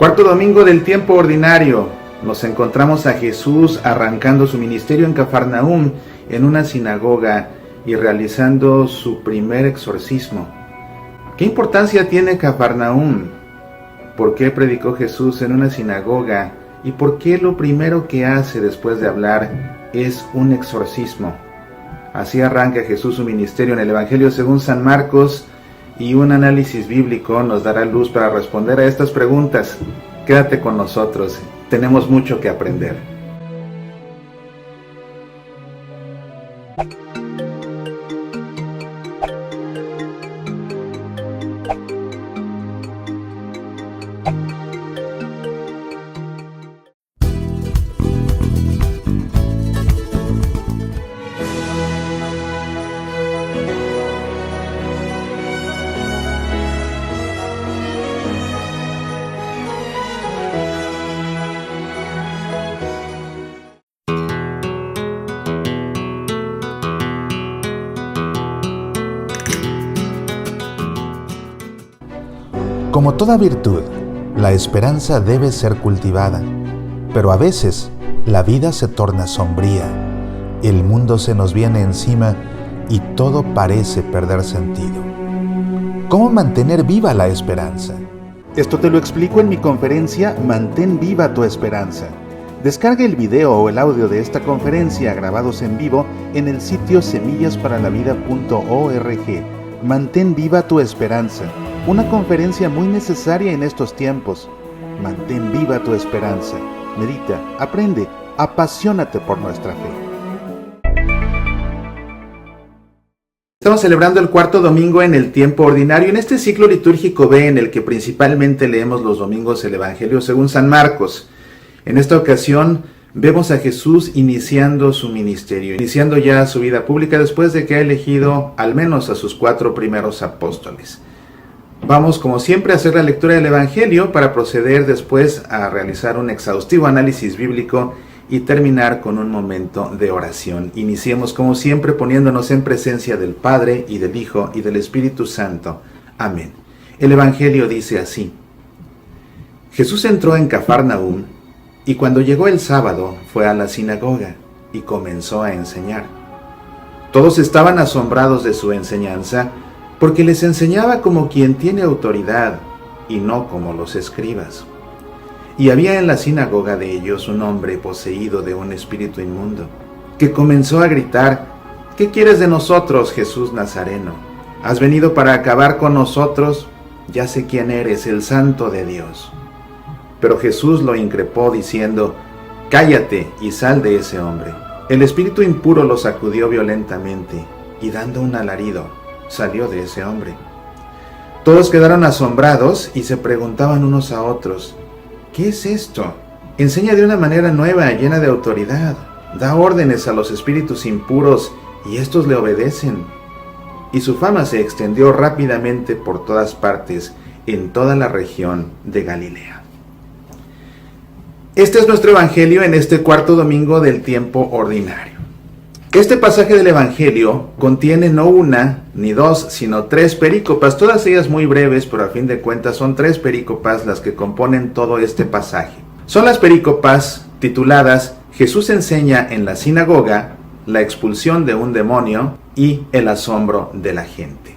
Cuarto domingo del tiempo ordinario. Nos encontramos a Jesús arrancando su ministerio en Cafarnaúm, en una sinagoga, y realizando su primer exorcismo. ¿Qué importancia tiene Cafarnaúm? ¿Por qué predicó Jesús en una sinagoga? ¿Y por qué lo primero que hace después de hablar es un exorcismo? Así arranca Jesús su ministerio en el Evangelio según San Marcos, y un análisis bíblico nos dará luz para responder a estas preguntas. Quédate con nosotros, tenemos mucho que aprender. Como toda virtud, la esperanza debe ser cultivada, pero a veces la vida se torna sombría, el mundo se nos viene encima y todo parece perder sentido. ¿Cómo mantener viva la esperanza? Esto te lo explico en mi conferencia Mantén viva tu esperanza. Descarga el video o el audio de esta conferencia grabados en vivo en el sitio semillasparalavida.org. Mantén viva tu esperanza. Una conferencia muy necesaria en estos tiempos. Mantén viva tu esperanza. Medita, aprende, apasionate por nuestra fe. Estamos celebrando el cuarto domingo en el tiempo ordinario, en este ciclo litúrgico B en el que principalmente leemos los domingos el Evangelio según San Marcos. En esta ocasión vemos a Jesús iniciando su ministerio, iniciando ya su vida pública después de que ha elegido al menos a sus 4 primeros apóstoles. Vamos, como siempre, a hacer la lectura del Evangelio para proceder después a realizar un exhaustivo análisis bíblico y terminar con un momento de oración. Iniciemos, como siempre, poniéndonos en presencia del Padre y del Hijo y del Espíritu Santo. Amén. El Evangelio dice así: Jesús entró en Cafarnaúm y cuando llegó el sábado fue a la sinagoga y comenzó a enseñar. Todos estaban asombrados de su enseñanza, porque les enseñaba como quien tiene autoridad y no como los escribas. Y había en la sinagoga de ellos un hombre poseído de un espíritu inmundo, que comenzó a gritar: ¿Qué quieres de nosotros, Jesús Nazareno? ¿Has venido para acabar con nosotros? Ya sé quién eres, el Santo de Dios. Pero Jesús lo increpó diciendo: Cállate y sal de ese hombre. El espíritu impuro lo sacudió violentamente y dando un alarido, salió de ese hombre. Todos quedaron asombrados y se preguntaban unos a otros: ¿qué es esto? Enseña de una manera nueva, llena de autoridad. Da órdenes a los espíritus impuros y estos le obedecen. Y su fama se extendió rápidamente por todas partes, en toda la región de Galilea. Este es nuestro Evangelio en este cuarto domingo del tiempo ordinario. Este pasaje del Evangelio contiene no una ni dos, sino 3 perícopas, todas ellas muy breves, pero a fin de cuentas son 3 perícopas las que componen todo este pasaje. Son las perícopas tituladas Jesús enseña en la sinagoga, la expulsión de un demonio y el asombro de la gente.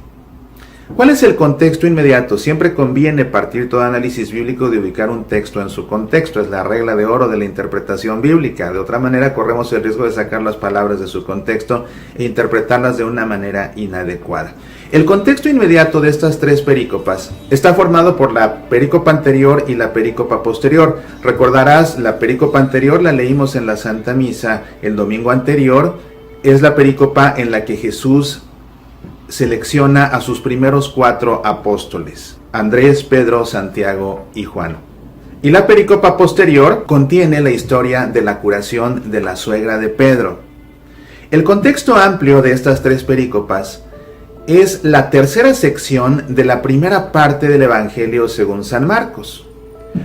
¿Cuál es el contexto inmediato? Siempre conviene partir todo análisis bíblico de ubicar un texto en su contexto. Es la regla de oro de la interpretación bíblica. De otra manera corremos el riesgo de sacar las palabras de su contexto e interpretarlas de una manera inadecuada. El contexto inmediato de estas 3 perícopas está formado por la perícopa anterior y la perícopa posterior. Recordarás, la perícopa anterior la leímos en la Santa Misa el domingo anterior. Es la perícopa en la que Jesús selecciona a sus primeros 4 apóstoles: Andrés, Pedro, Santiago y Juan. Y la perícopa posterior contiene la historia de la curación de la suegra de Pedro. El contexto amplio de estas 3 perícopas es la tercera sección de la primera parte del Evangelio según San Marcos.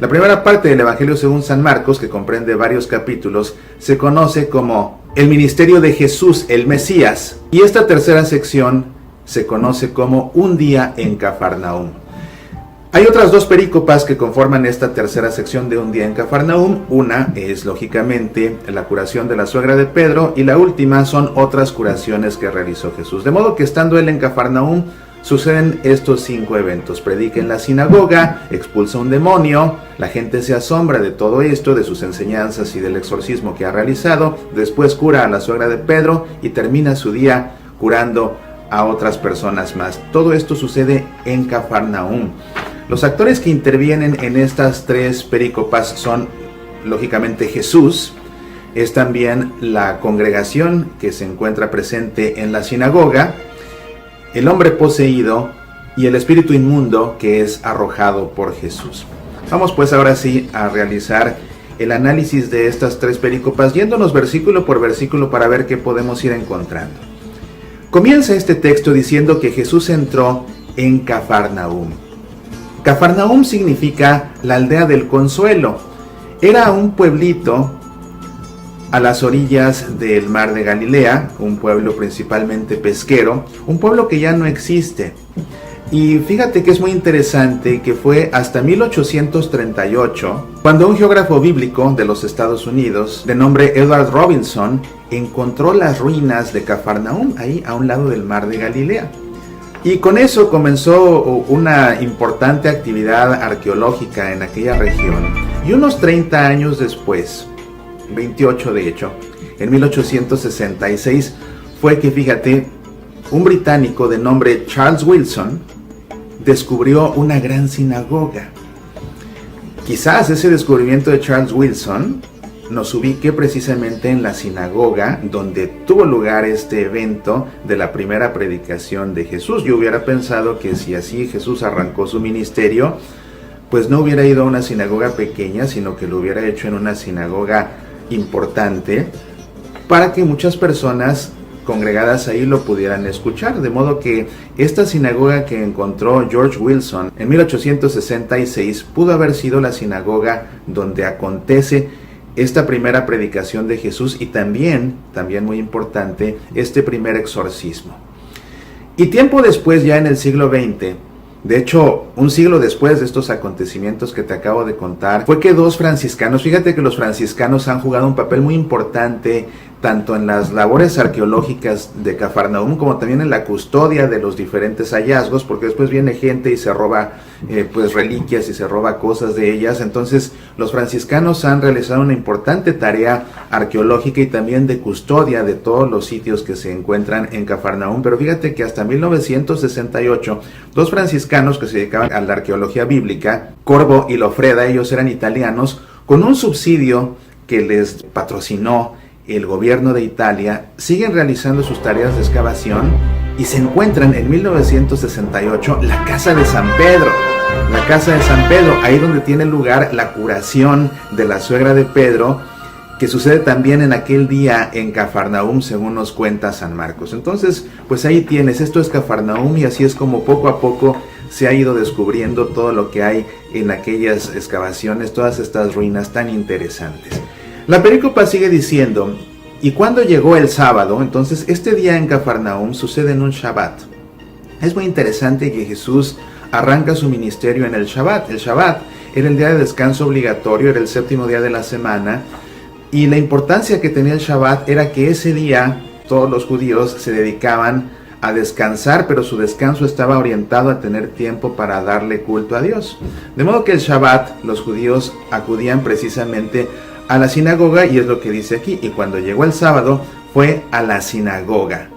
La primera parte del Evangelio según San Marcos, que comprende varios capítulos, se conoce como el ministerio de Jesús, el Mesías, y esta tercera sección se conoce como un día en Cafarnaúm. Hay otras dos perícopas que conforman esta tercera sección de un día en Cafarnaúm. Una es, lógicamente, la curación de la suegra de Pedro, y la última son otras curaciones que realizó Jesús. De modo que estando él en Cafarnaúm, suceden estos 5 eventos. Predica en la sinagoga, expulsa un demonio, la gente se asombra de todo esto, de sus enseñanzas y del exorcismo que ha realizado. Después cura a la suegra de Pedro y termina su día curando a otras personas más. Todo esto sucede en Cafarnaúm. Los actores que intervienen en estas tres perícopas son, lógicamente, Jesús. Es también la congregación que se encuentra presente en la sinagoga, el hombre poseído y el espíritu inmundo que es arrojado por Jesús. Vamos pues ahora sí a realizar el análisis de estas tres perícopas, yéndonos versículo por versículo para ver qué podemos ir encontrando. Comienza este texto diciendo que Jesús entró en Cafarnaúm. Cafarnaúm significa la aldea del consuelo. Era un pueblito a las orillas del mar de Galilea, un pueblo principalmente pesquero, un pueblo que ya no existe. Y fíjate que es muy interesante que fue hasta 1838 cuando un geógrafo bíblico de los Estados Unidos, de nombre Edward Robinson, encontró las ruinas de Cafarnaúm ahí a un lado del mar de Galilea. Y con eso comenzó una importante actividad arqueológica en aquella región. Y unos 30 años después, 28 de hecho, en 1866, fue que, fíjate, un británico de nombre Charles Wilson descubrió una gran sinagoga. Quizás ese descubrimiento de Charles Wilson nos ubique precisamente en la sinagoga donde tuvo lugar este evento de la primera predicación de Jesús. Yo hubiera pensado que si así Jesús arrancó su ministerio, pues no hubiera ido a una sinagoga pequeña, sino que lo hubiera hecho en una sinagoga importante para que muchas personas congregadas ahí lo pudieran escuchar. De modo que esta sinagoga que encontró George Wilson en 1866 pudo haber sido la sinagoga donde acontece esta primera predicación de Jesús y también muy importante, este primer exorcismo. Y tiempo después, ya en el siglo XX, de hecho, un siglo después de estos acontecimientos que te acabo de contar, fue que dos franciscanos, fíjate que los franciscanos han jugado un papel muy importante tanto en las labores arqueológicas de Cafarnaúm como también en la custodia de los diferentes hallazgos, porque después viene gente y se roba pues reliquias y se roba cosas de ellas. Entonces los franciscanos han realizado una importante tarea arqueológica y también de custodia de todos los sitios que se encuentran en Cafarnaúm. Pero fíjate que hasta 1968 dos franciscanos que se dedicaban a la arqueología bíblica, Corvo y Lofreda, ellos eran italianos, con un subsidio que les patrocinó el gobierno de Italia, siguen realizando sus tareas de excavación y se encuentran en 1968 la casa de San Pedro. La casa de San Pedro, ahí donde tiene lugar la curación de la suegra de Pedro, que sucede también en aquel día en Cafarnaúm, según nos cuenta San Marcos. Entonces, pues ahí tienes, esto es Cafarnaúm, y así es como poco a poco se ha ido descubriendo todo lo que hay en aquellas excavaciones, todas estas ruinas tan interesantes. La perícopa sigue diciendo, y cuando llegó el sábado, entonces este día en Cafarnaúm sucede en un Shabbat. Es muy interesante que Jesús arranca su ministerio en el Shabbat. El Shabbat era el día de descanso obligatorio, era el séptimo día de la semana, y la importancia que tenía el Shabbat era que ese día todos los judíos se dedicaban a descansar, pero su descanso estaba orientado a tener tiempo para darle culto a Dios. De modo que el Shabbat los judíos acudían precisamente a la sinagoga, y es lo que dice aquí, y cuando llegó el sábado fue a la sinagoga.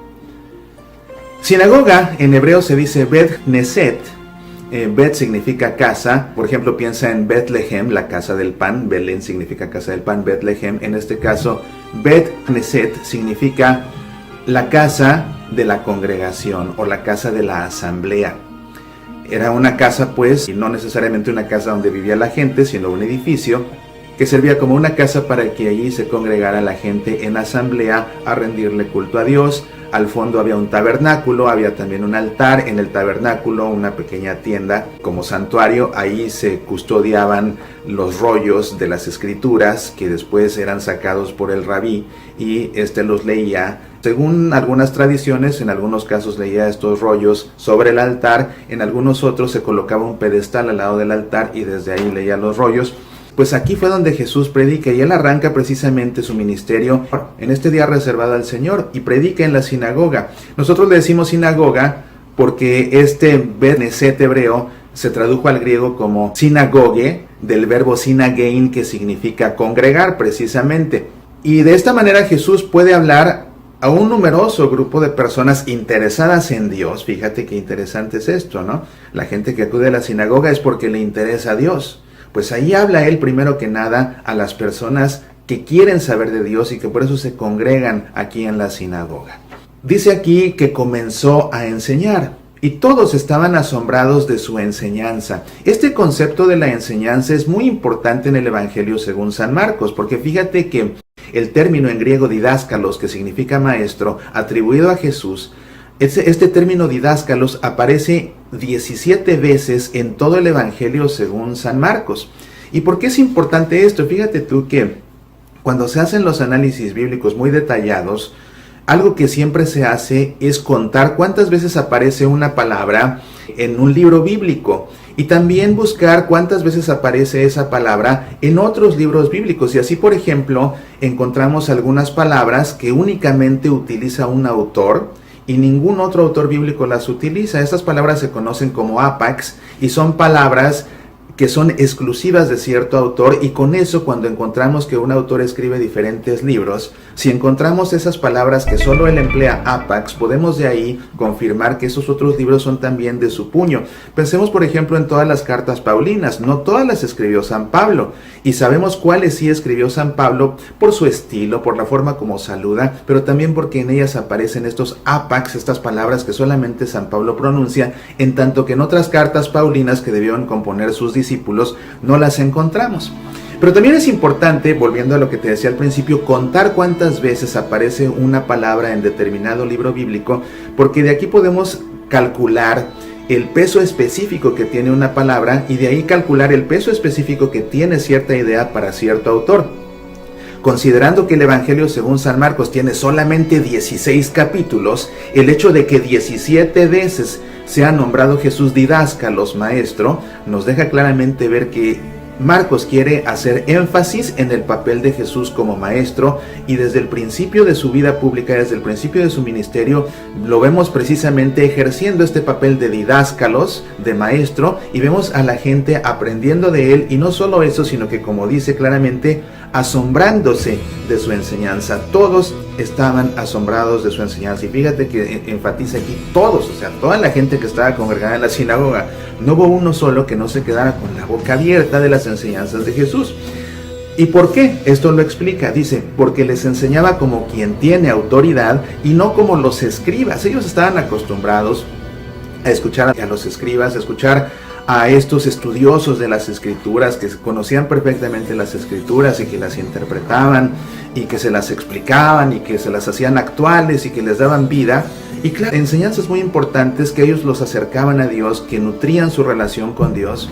Sinagoga en hebreo se dice Bet Knesset. Bet significa casa, por ejemplo piensa en Betlehem, la casa del pan. Belén significa casa del pan, Betlehem, en este caso Bet Knesset significa la casa de la congregación o la casa de la asamblea. Era una casa pues, y no necesariamente una casa donde vivía la gente, sino un edificio que servía como una casa para que allí se congregara la gente en asamblea a rendirle culto a Dios, Al fondo había un tabernáculo, había también un altar, en el tabernáculo una pequeña tienda como santuario. Ahí se custodiaban los rollos de las escrituras que después eran sacados por el rabí y los leía. Según algunas tradiciones, en algunos casos leía estos rollos sobre el altar, en algunos otros se colocaba un pedestal al lado del altar y desde ahí leía los rollos. Pues aquí fue donde Jesús predica y él arranca precisamente su ministerio en este día reservado al Señor y predica en la sinagoga. Nosotros le decimos sinagoga porque este Beneset hebreo se tradujo al griego como sinagoge, del verbo sinagein, que significa congregar precisamente. Y de esta manera Jesús puede hablar a un numeroso grupo de personas interesadas en Dios. Fíjate qué interesante es esto, ¿no? La gente que acude a la sinagoga es porque le interesa a Dios. Pues ahí habla él primero que nada a las personas que quieren saber de Dios y que por eso se congregan aquí en la sinagoga. Dice aquí que comenzó a enseñar y todos estaban asombrados de su enseñanza. Este concepto de la enseñanza es muy importante en el Evangelio según San Marcos, porque fíjate que el término en griego didáscalos, que significa maestro, atribuido a Jesús, este término didáscalos aparece 17 veces en todo el Evangelio según San Marcos. ¿Y por qué es importante esto? Fíjate tú que cuando se hacen los análisis bíblicos muy detallados, algo que siempre se hace es contar cuántas veces aparece una palabra en un libro bíblico y también buscar cuántas veces aparece esa palabra en otros libros bíblicos. Y así, por ejemplo, encontramos algunas palabras que únicamente utiliza un autor y ningún otro autor bíblico las utiliza. Estas palabras se conocen como apax y son palabras que son exclusivas de cierto autor, y con eso, cuando encontramos que un autor escribe diferentes libros, si encontramos esas palabras que solo él emplea apax, podemos de ahí confirmar que esos otros libros son también de su puño. Pensemos, por ejemplo, en todas las cartas paulinas. No todas las escribió San Pablo, y sabemos cuáles sí escribió San Pablo por su estilo, por la forma como saluda, pero también porque en ellas aparecen estos apax, estas palabras que solamente San Pablo pronuncia, en tanto que en otras cartas paulinas que debieron componer sus discípulos no las encontramos. Pero también es importante, volviendo a lo que te decía al principio, contar cuántas veces aparece una palabra en determinado libro bíblico, porque de aquí podemos calcular el peso específico que tiene una palabra y de ahí calcular el peso específico que tiene cierta idea para cierto autor. Considerando que el Evangelio según San Marcos tiene solamente 16 capítulos, el hecho de que 17 veces se ha nombrado Jesús didáscalos, maestro, nos deja claramente ver que Marcos quiere hacer énfasis en el papel de Jesús como maestro, y desde el principio de su vida pública, desde el principio de su ministerio, lo vemos precisamente ejerciendo este papel de didáscalos, de maestro, y vemos a la gente aprendiendo de él, y no solo eso, sino que, como dice claramente, asombrándose de su enseñanza. Todos estaban asombrados de su enseñanza, y fíjate que enfatiza aquí todos, o sea, toda la gente que estaba congregada en la sinagoga. No hubo uno solo que no se quedara con la boca abierta de las enseñanzas de Jesús. ¿Y por qué? Esto lo explica, dice, porque les enseñaba como quien tiene autoridad y no como los escribas. Ellos estaban acostumbrados a escuchar a los escribas, a escuchar a estos estudiosos de las escrituras que conocían perfectamente las escrituras y que las interpretaban y que se las explicaban y que se las hacían actuales y que les daban vida. Y claro, enseñanzas muy importantes que ellos los acercaban a Dios, que nutrían su relación con Dios.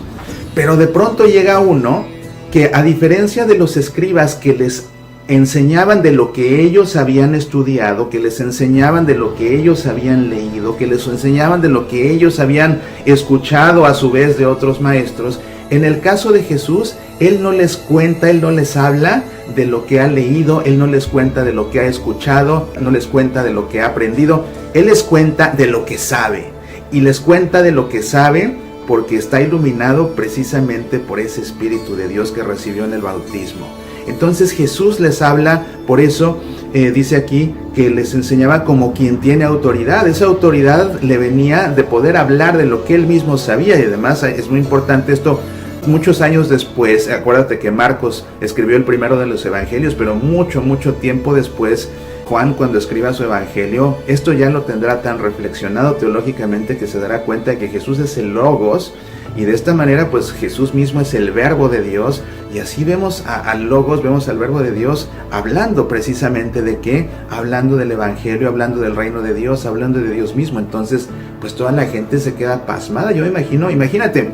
Pero de pronto llega uno que, a diferencia de los escribas que les enseñaban de lo que ellos habían estudiado, que les enseñaban de lo que ellos habían leído, que les enseñaban de lo que ellos habían escuchado a su vez de otros maestros, en el caso de Jesús, Él no les cuenta, Él no les habla de lo que ha leído, Él no les cuenta de lo que ha escuchado, no les cuenta de lo que ha aprendido, Él les cuenta de lo que sabe, y les cuenta de lo que sabe porque está iluminado precisamente por ese Espíritu de Dios que recibió en el bautismo. Entonces Jesús les habla, por eso dice aquí que les enseñaba como quien tiene autoridad. Esa autoridad le venía de poder hablar de lo que él mismo sabía, y además es muy importante esto. Muchos años después, acuérdate que Marcos escribió el primero de los evangelios, pero mucho tiempo después, Juan, cuando escriba su evangelio, esto ya lo tendrá tan reflexionado teológicamente que se dará cuenta de que Jesús es el Logos, Y de esta manera pues Jesús mismo es el verbo de Dios, y así vemos al Logos, vemos al verbo de Dios hablando precisamente de qué, hablando del evangelio, hablando del reino de Dios, hablando de Dios mismo. Entonces pues toda la gente se queda pasmada. Yo imagínate,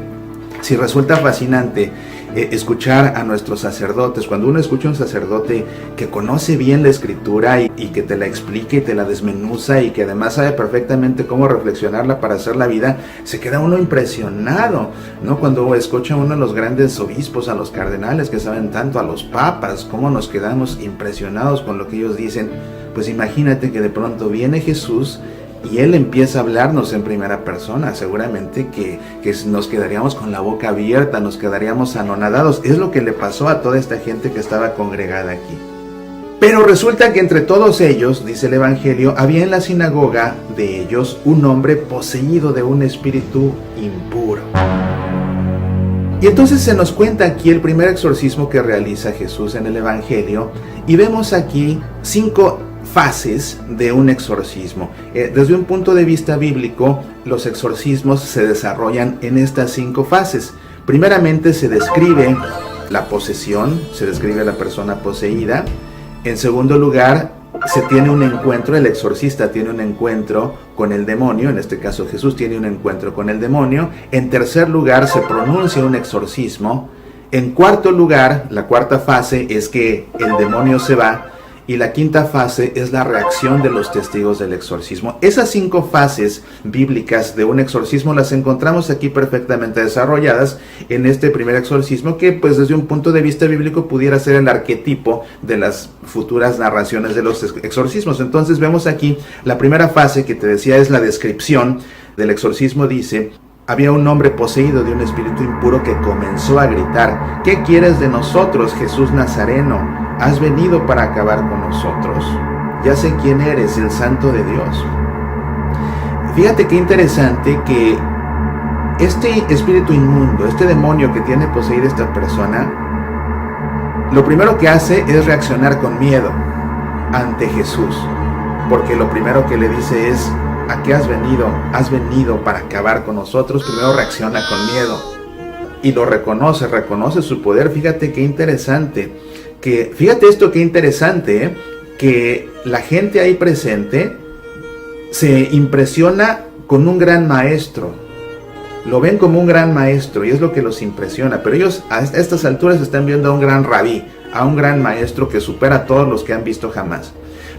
si resulta fascinante escuchar a nuestros sacerdotes, cuando uno escucha a un sacerdote que conoce bien la escritura y que te la explica y te la desmenuza y que además sabe perfectamente cómo reflexionarla para hacer la vida, se queda uno impresionado, ¿no? Cuando escucha uno a los grandes obispos, a los cardenales que saben tanto, a los papas, cómo nos quedamos impresionados con lo que ellos dicen. Pues imagínate que de pronto viene Jesús y Él empieza a hablarnos en primera persona. Seguramente que nos quedaríamos con la boca abierta, nos quedaríamos anonadados. Es lo que le pasó a toda esta gente que estaba congregada aquí. Pero resulta que entre todos ellos, dice el Evangelio, había en la sinagoga de ellos un hombre poseído de un espíritu impuro. Y entonces se nos cuenta aquí el primer exorcismo que realiza Jesús en el Evangelio, y vemos aquí 5 fases de un exorcismo. Desde un punto de vista bíblico, los exorcismos se desarrollan en estas 5 fases. Primeramente se describe la posesión, se describe a la persona poseída. En segundo lugar, se tiene un encuentro, el exorcista tiene un encuentro con el demonio, en este caso Jesús tiene un encuentro con el demonio. En tercer lugar, se pronuncia un exorcismo. En cuarto lugar, la cuarta fase es que el demonio se va. Y la quinta fase es la reacción de los testigos del exorcismo. Esas 5 fases bíblicas de un exorcismo las encontramos aquí perfectamente desarrolladas en este primer exorcismo, que pues desde un punto de vista bíblico pudiera ser el arquetipo de las futuras narraciones de los exorcismos. Entonces vemos aquí la primera fase que te decía es la descripción del exorcismo. Dice: había un hombre poseído de un espíritu impuro que comenzó a gritar: ¿qué quieres de nosotros, Jesús Nazareno? ¿Has venido para acabar con nosotros? Ya sé quién eres, el Santo de Dios. Fíjate qué interesante que este espíritu inmundo, este demonio que tiene poseída esta persona, lo primero que hace es reaccionar con miedo ante Jesús, porque lo primero que le dice es: ¿a qué has venido? ¿Has venido para acabar con nosotros? Primero reacciona con miedo y lo reconoce su poder. Fíjate qué interesante, que la gente ahí presente se impresiona con un gran maestro. Lo ven como un gran maestro y es lo que los impresiona, pero ellos a estas alturas están viendo a un gran rabí, a un gran maestro que supera a todos los que han visto jamás.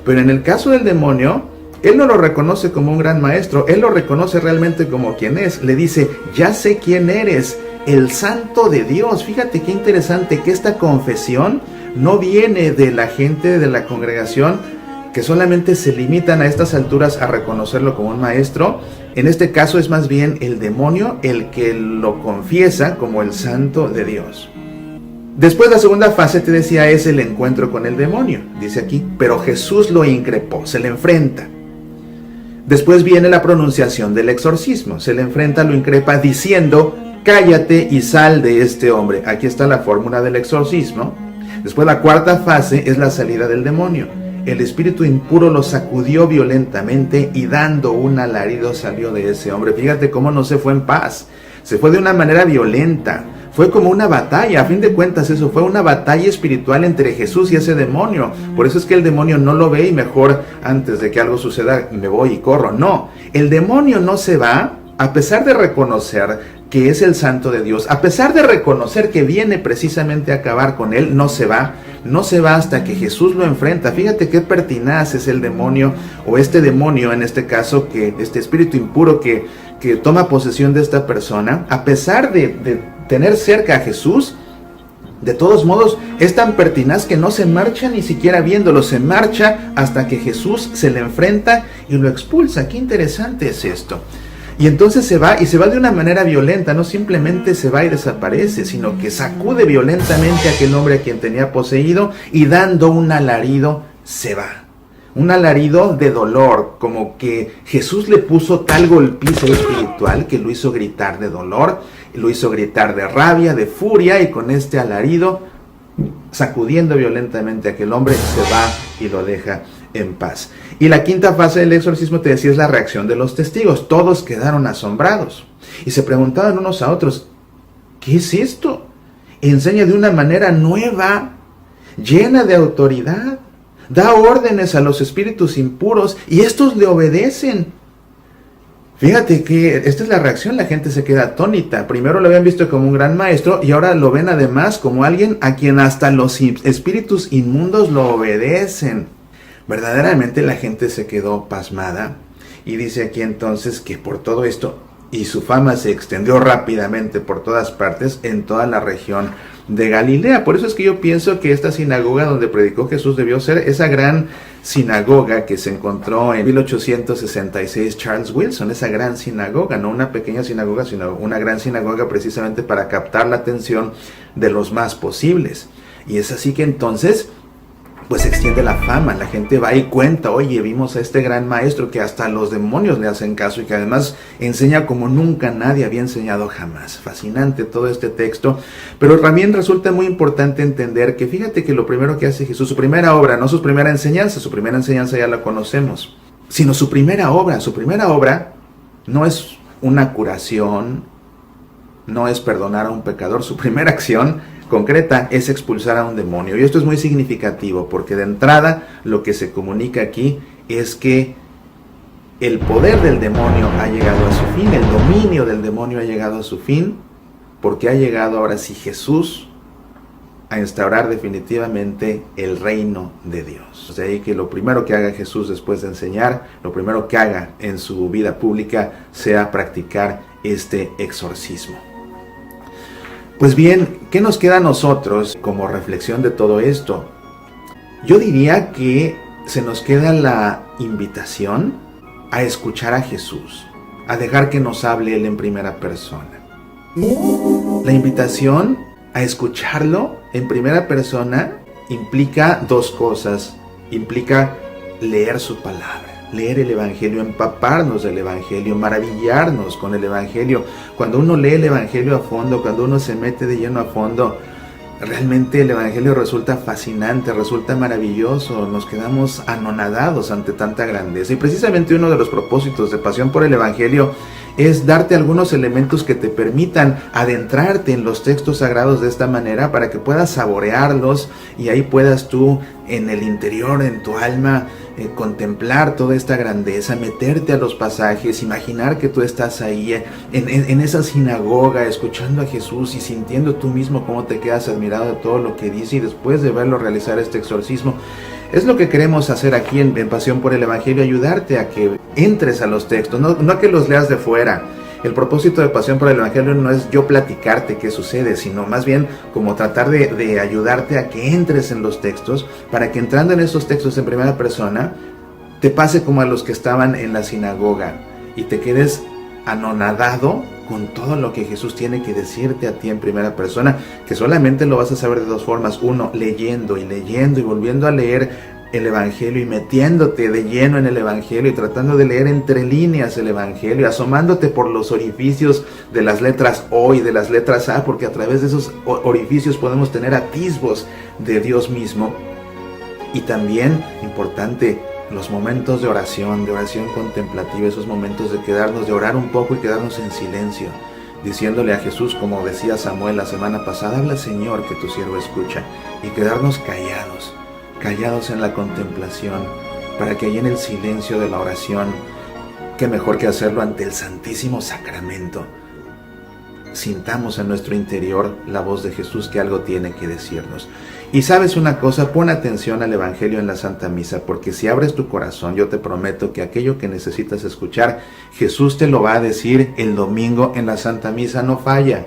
Pero en el caso del demonio, él no lo reconoce como un gran maestro, él lo reconoce realmente como quien es. Le dice: ya sé quién eres, el Santo de Dios. Fíjate qué interesante que esta confesión no viene de la gente de la congregación, que solamente se limitan a estas alturas a reconocerlo como un maestro. En este caso es más bien el demonio el que lo confiesa como el Santo de Dios. Después, la segunda fase, te decía, es el encuentro con el demonio. Dice aquí: pero Jesús lo increpó, se le enfrenta. Después viene la pronunciación del exorcismo. Se le enfrenta, lo increpa diciendo: cállate y sal de este hombre. Aquí está la fórmula del exorcismo. Después, la cuarta fase es la salida del demonio. El espíritu impuro lo sacudió violentamente y dando un alarido salió de ese hombre. Fíjate cómo no se fue en paz. Se fue de una manera violenta. Fue como una batalla. A fin de cuentas, eso fue una batalla espiritual entre Jesús y ese demonio. Por eso es que el demonio no lo ve y mejor, antes de que algo suceda, me voy y corro. No, el demonio no se va, a pesar de reconocer que es el Santo de Dios, a pesar de reconocer que viene precisamente a acabar con él. No se va hasta que Jesús lo enfrenta. Fíjate qué pertinaz es el demonio, o este demonio en este caso, que este espíritu impuro que toma posesión de esta persona. A pesar de tener cerca a Jesús, de todos modos es tan pertinaz que no se marcha ni siquiera viéndolo, se marcha hasta que Jesús se le enfrenta y lo expulsa. Qué interesante es esto. Y entonces se va, y se va de una manera violenta. No simplemente se va y desaparece, sino que sacude violentamente a aquel hombre a quien tenía poseído, y dando un alarido se va. Un alarido de dolor, como que Jesús le puso tal golpiza espiritual que lo hizo gritar de dolor, lo hizo gritar de rabia, de furia, y con este alarido, sacudiendo violentamente a aquel hombre, se va y lo deja en paz. Y la quinta fase del exorcismo, te decía, es la reacción de los testigos. Todos quedaron asombrados y se preguntaban unos a otros, ¿qué es esto? Enseña de una manera nueva, llena de autoridad, da órdenes a los espíritus impuros y estos le obedecen. Fíjate que esta es la reacción, la gente se queda atónita. Primero lo habían visto como un gran maestro y ahora lo ven además como alguien a quien hasta los espíritus inmundos lo obedecen. Verdaderamente la gente se quedó pasmada y dice aquí entonces que por todo esto, y su fama se extendió rápidamente por todas partes en toda la región de Galilea. Por eso es que yo pienso que esta sinagoga donde predicó Jesús debió ser esa gran sinagoga que se encontró en 1866 Charles Wilson, esa gran sinagoga, no una pequeña sinagoga, sino una gran sinagoga precisamente para captar la atención de los más posibles. Y es así que entonces pues se extiende la fama, la gente va y cuenta, oye, vimos a este gran maestro que hasta los demonios le hacen caso y que además enseña como nunca nadie había enseñado jamás. Fascinante todo este texto, pero también resulta muy importante entender que fíjate que lo primero que hace Jesús, su primera obra, no su primera enseñanza ya la conocemos, sino su primera obra no es una curación, no es perdonar a un pecador, su primera acción concreta es expulsar a un demonio. Y esto es muy significativo porque de entrada lo que se comunica aquí es que el poder del demonio ha llegado a su fin, el dominio del demonio ha llegado a su fin, porque ha llegado ahora sí Jesús a instaurar definitivamente el reino de Dios. O sea, que lo primero que haga Jesús después de enseñar, lo primero que haga en su vida pública sea practicar este exorcismo. Pues bien, ¿qué nos queda a nosotros como reflexión de todo esto? Yo diría que se nos queda la invitación a escuchar a Jesús, a dejar que nos hable Él en primera persona. La invitación a escucharlo en primera persona implica dos cosas. Implica leer su palabra, leer el Evangelio, empaparnos del Evangelio, maravillarnos con el Evangelio. Cuando uno lee el Evangelio a fondo, cuando uno se mete de lleno a fondo, realmente el Evangelio resulta fascinante, resulta maravilloso, nos quedamos anonadados ante tanta grandeza. Y precisamente uno de los propósitos de Pasión por el Evangelio es darte algunos elementos que te permitan adentrarte en los textos sagrados de esta manera para que puedas saborearlos y ahí puedas tú en el interior, en tu alma, contemplar toda esta grandeza, meterte a los pasajes, imaginar que tú estás ahí en esa sinagoga escuchando a Jesús y sintiendo tú mismo cómo te quedas admirado de todo lo que dice y después de verlo realizar este exorcismo. Es lo que queremos hacer aquí en Pasión por el Evangelio, ayudarte a que entres a los textos, no que los leas de fuera. El propósito de Pasión por el Evangelio no es yo platicarte qué sucede, sino más bien como tratar de ayudarte a que entres en los textos, para que entrando en esos textos en primera persona, te pase como a los que estaban en la sinagoga y te quedes anonadado con todo lo que Jesús tiene que decirte a ti en primera persona, que solamente lo vas a saber de dos formas. Uno, leyendo y volviendo a leer el Evangelio y metiéndote de lleno en el Evangelio y tratando de leer entre líneas el Evangelio, asomándote por los orificios de las letras O y de las letras A, porque a través de esos orificios podemos tener atisbos de Dios mismo. Y también, importante, los momentos de oración contemplativa, esos momentos de quedarnos, de orar un poco y quedarnos en silencio, diciéndole a Jesús, como decía Samuel la semana pasada, habla Señor, que tu siervo escucha, y quedarnos callados en la contemplación, para que ahí en el silencio de la oración, qué mejor que hacerlo ante el Santísimo Sacramento, sintamos en nuestro interior la voz de Jesús que algo tiene que decirnos. Y sabes una cosa, pon atención al Evangelio en la Santa Misa, porque si abres tu corazón, yo te prometo que aquello que necesitas escuchar, Jesús te lo va a decir el domingo en la Santa Misa, no falla.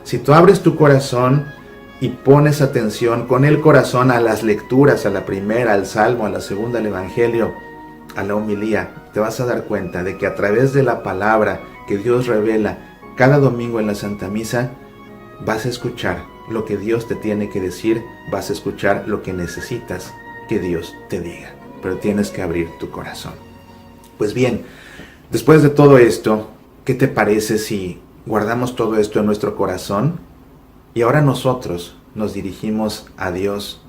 Si tú abres tu corazón y pones atención con el corazón a las lecturas, a la primera, al Salmo, a la segunda, al Evangelio, a la homilía, te vas a dar cuenta de que a través de la palabra que Dios revela cada domingo en la Santa Misa, vas a escuchar lo que Dios te tiene que decir, vas a escuchar lo que necesitas que Dios te diga, pero tienes que abrir tu corazón. Pues bien, después de todo esto, ¿qué te parece si guardamos todo esto en nuestro corazón? Y ahora nosotros nos dirigimos a Dios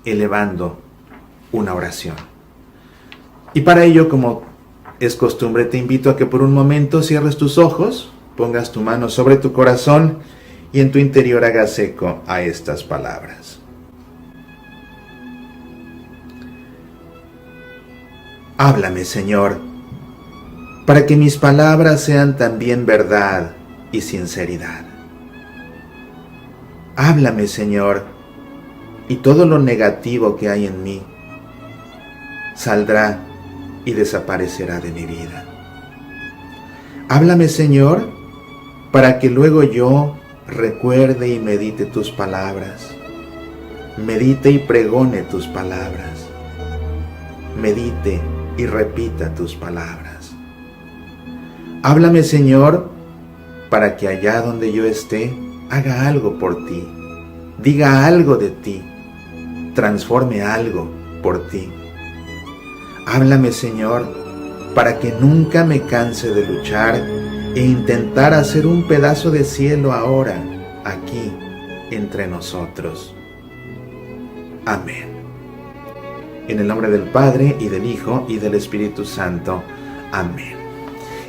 elevando una oración. Y para ello, como es costumbre, te invito a que por un momento cierres tus ojos, pongas tu mano sobre tu corazón y en tu interior hagas eco a estas palabras. Háblame, Señor, para que mis palabras sean también verdad y sinceridad. Háblame, Señor, y todo lo negativo que hay en mí saldrá y desaparecerá de mi vida. Háblame, Señor, para que luego yo recuerde y medite tus palabras, medite y pregone tus palabras, medite y repita tus palabras. Háblame, Señor, para que allá donde yo esté, haga algo por ti, diga algo de ti, transforme algo por ti. Háblame, Señor, para que nunca me canse de luchar e intentar hacer un pedazo de cielo ahora, aquí, entre nosotros. Amén. En el nombre del Padre, y del Hijo, y del Espíritu Santo. Amén.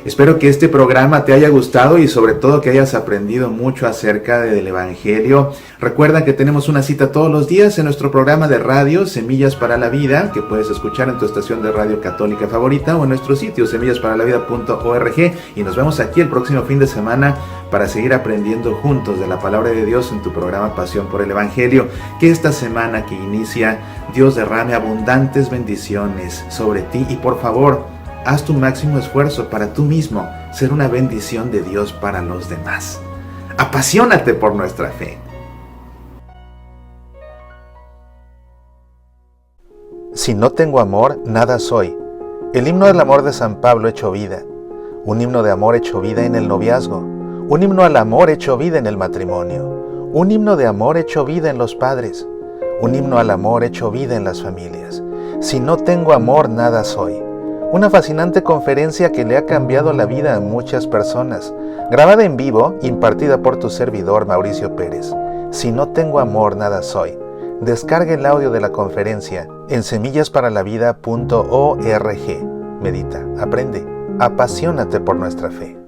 Espero que este programa te haya gustado y sobre todo que hayas aprendido mucho acerca del Evangelio. Recuerda que tenemos una cita todos los días en nuestro programa de radio Semillas para la Vida, que puedes escuchar en tu estación de radio católica favorita o en nuestro sitio semillasparalavida.org, y nos vemos aquí el próximo fin de semana para seguir aprendiendo juntos de la palabra de Dios en tu programa Pasión por el Evangelio. Que esta semana que inicia, Dios derrame abundantes bendiciones sobre ti y por favor, haz tu máximo esfuerzo para tú mismo ser una bendición de Dios para los demás. Apasionate por nuestra fe. Si no tengo amor, nada soy. El himno del amor de San Pablo hecho vida. Un himno de amor hecho vida en el noviazgo. Un himno al amor hecho vida en el matrimonio. Un himno de amor hecho vida en los padres. Un himno al amor hecho vida en las familias. Si no tengo amor, nada soy. Una fascinante conferencia que le ha cambiado la vida a muchas personas, grabada en vivo, impartida por tu servidor Mauricio Pérez. Si no tengo amor, nada soy. Descarga el audio de la conferencia en semillasparalavida.org. Medita, aprende, apasionate por nuestra fe.